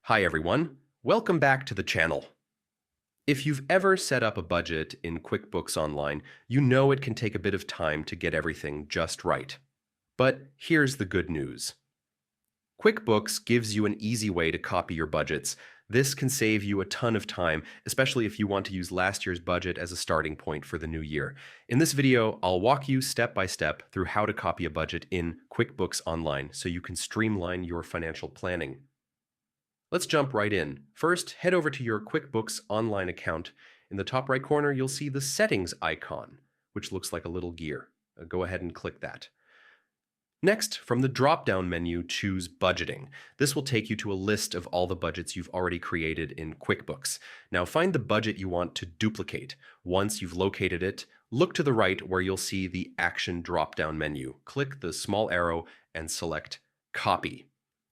Hi everyone, welcome back to the channel. If you've ever set up a budget in QuickBooks Online, you know it can take a bit of time to get everything just right. But here's the good news. QuickBooks gives you an easy way to copy your budgets. This can save you a ton of time, especially if you want to use last year's budget as a starting point for the new year. In this video, I'll walk you step by step through how to copy a budget in QuickBooks Online so you can streamline your financial planning. Let's jump right in. First, head over to your QuickBooks Online account. In the top right corner, you'll see the settings icon, which looks like a little gear. Go ahead and click that. Next, from the drop-down menu, choose Budgeting. This will take you to a list of all the budgets you've already created in QuickBooks. Now find the budget you want to duplicate. Once you've located it, look to the right where you'll see the Action drop-down menu. Click the small arrow and select Copy.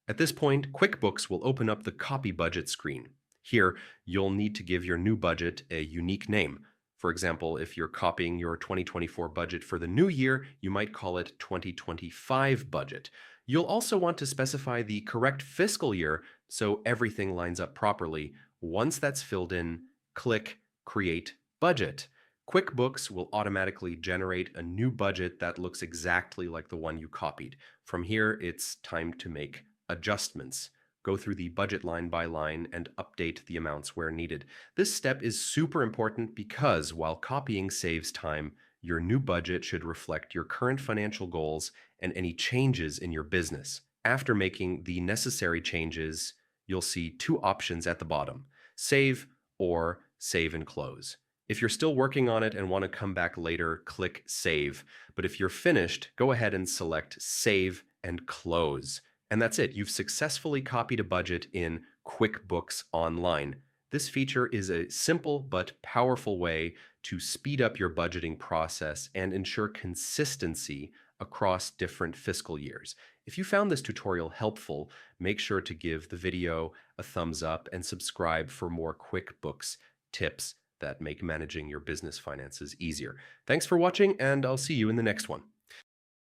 At this point, QuickBooks will open up the Copy Budget screen. Here, you'll need to give your new budget a unique name. For example, if you're copying your 2024 budget for the new year, you might call it 2025 budget. You'll also want to specify the correct fiscal year so everything lines up properly. Once that's filled in, click Create Budget. QuickBooks will automatically generate a new budget that looks exactly like the one you copied. From here, it's time to make adjustments. Go through the budget line by line and update the amounts where needed. This step is super important because while copying saves time, your new budget should reflect your current financial goals and any changes in your business. After making the necessary changes, you'll see two options at the bottom: Save or Save and Close. If you're still working on it and want to come back later, click Save. But if you're finished, go ahead and select Save and Close. And that's it. You've successfully copied a budget in QuickBooks Online. This feature is a simple but powerful way to speed up your budgeting process and ensure consistency across different fiscal years. If you found this tutorial helpful, make sure to give the video a thumbs up and subscribe for more QuickBooks tips that make managing your business finances easier. Thanks for watching, and I'll see you in the next one.